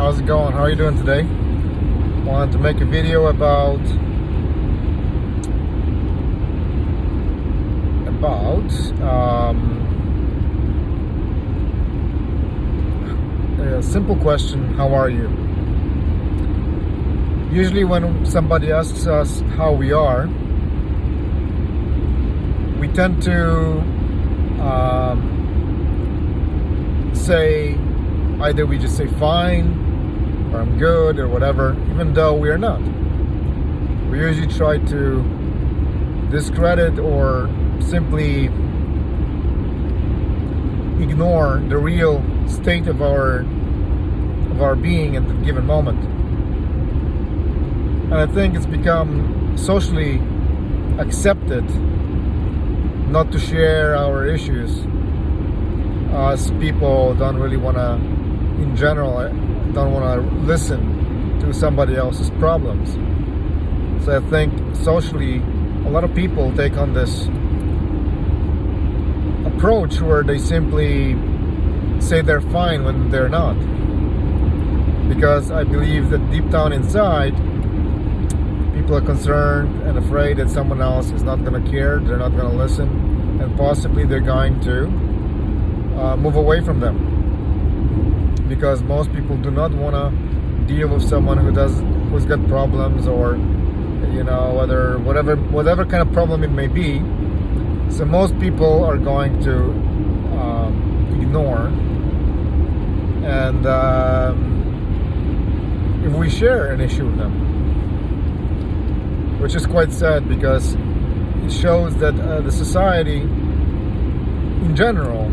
How's it going? How are you doing today? Wanted to make a video about a simple question: how are you? Usually, when somebody asks us how we are, we tend to say either we just say fine, or I'm good, or whatever, even though we are not. We usually try to discredit or simply ignore the real state of our being at the given moment. And I think it's become socially accepted not to share our issues, as people don't really want to, in general, don't want to listen to somebody else's problems. So I think socially, a lot of people take on this approach where they simply say they're fine when they're not. Because I believe that deep down inside, people are concerned and afraid that someone else is not going to care, they're not going to listen, and possibly they're going to move away from them. Because most people do not want to deal with someone who's got problems, or whatever kind of problem it may be. So most people are going to ignore, and if we share an issue with them, which is quite sad, because it shows that the society in general,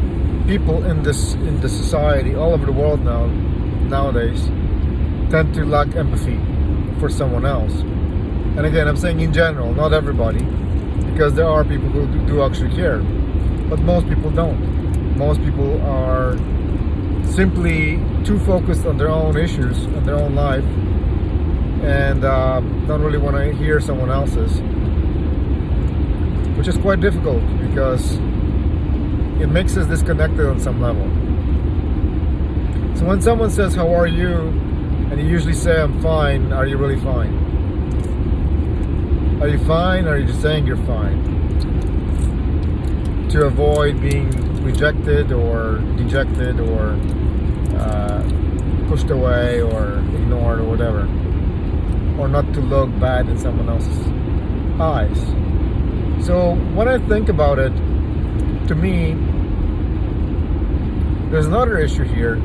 people in this society all over the world nowadays tend to lack empathy for someone else. And again, I'm saying in general, not everybody, because there are people who do actually care, but most people don't. Most people are simply too focused on their own issues and their own life, and don't really want to hear someone else's, which is quite difficult because it makes us disconnected on some level. So when someone says, how are you? And you usually say, I'm fine. Are you really fine? Are you fine, or are you just saying you're fine? To avoid being rejected or dejected or pushed away or ignored or whatever. Or not to look bad in someone else's eyes. So when I think about it, to me, there's another issue here,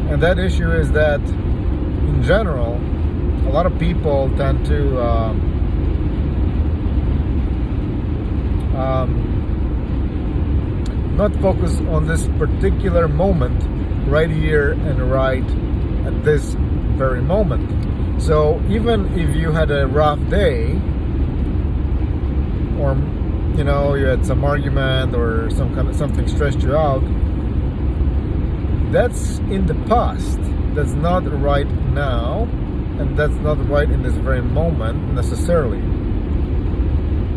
and that issue is that in general, a lot of people tend to not focus on this particular moment right here and right at this very moment. So even if you had a rough day, or you had some argument or something stressed you out, that's in the past. That's not right now, and that's not right in this very moment necessarily.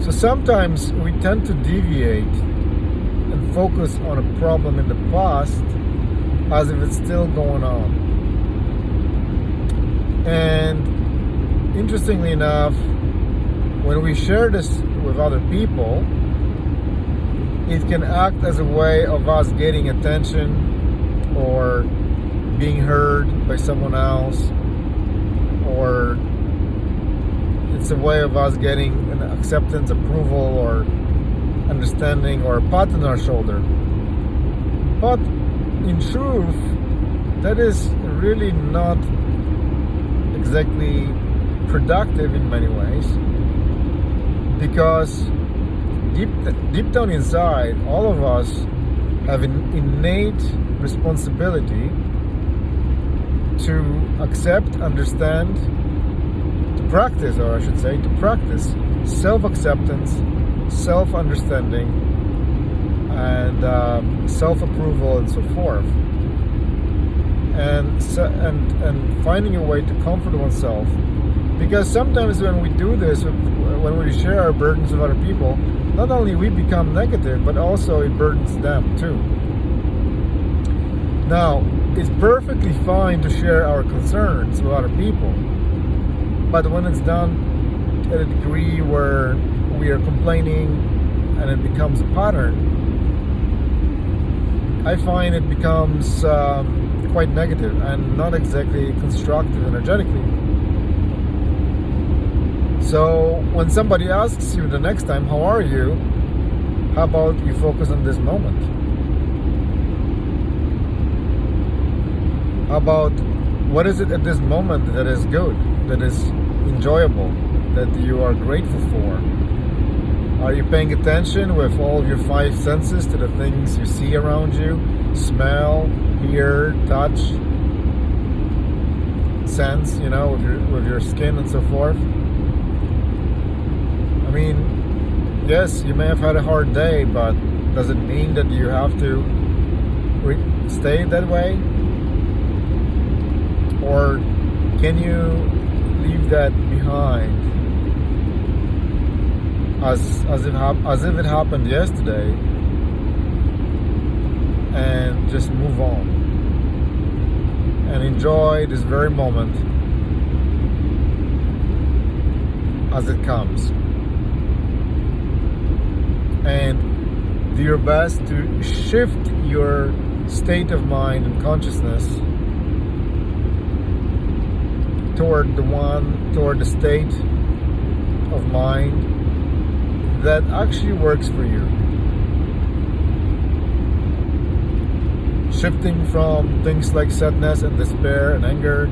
So sometimes we tend to deviate and focus on a problem in the past as if it's still going on. And interestingly enough, when we share this with other people, it can act as a way of us getting attention or being heard by someone else, or it's a way of us getting an acceptance, approval, or understanding, or a pat on our shoulder. But in truth, that is really not exactly productive in many ways, because deep down inside, all of us have an innate responsibility to accept, understand, to practice, or I should say, to practice self-acceptance, self-understanding, and self-approval, and so forth. And finding a way to comfort oneself, because sometimes when we do this, when we share our burdens with other people, not only we become negative, but also it burdens them too. Now, it's perfectly fine to share our concerns with other people, but when it's done at a degree where we are complaining and it becomes a pattern, I find it becomes quite negative and not exactly constructive energetically. So when somebody asks you the next time, how are you? How about you focus on this moment? How about what is it at this moment that is good, that is enjoyable, that you are grateful for? Are you paying attention with all of your five senses to the things you see around you? Smell, hear, touch, sense, with your skin and so forth. I mean, yes, you may have had a hard day, but does it mean that you have to stay that way? Or can you leave that behind as if it happened yesterday and just move on and enjoy this very moment as it comes, and do your best to shift your state of mind and consciousness toward the state of mind that actually works for you. Shifting from things like sadness and despair and anger,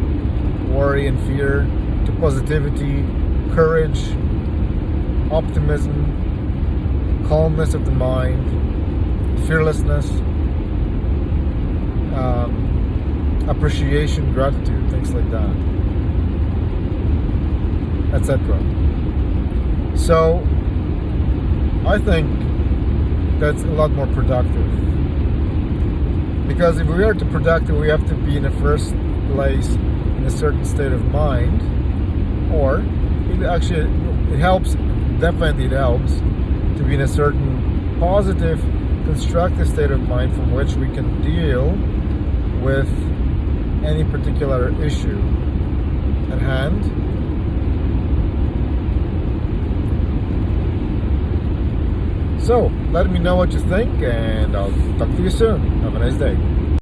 worry and fear, to positivity, courage, optimism, calmness of the mind, fearlessness, appreciation, gratitude, things like that, etc. So I think that's a lot more productive, because if we are to productive, we have to be in the first place in a certain state of mind, or it helps, definitely it helps to be in a certain positive, constructive state of mind from which we can deal with any particular issue at hand. So, let me know what you think, and I'll talk to you soon. Have a nice day.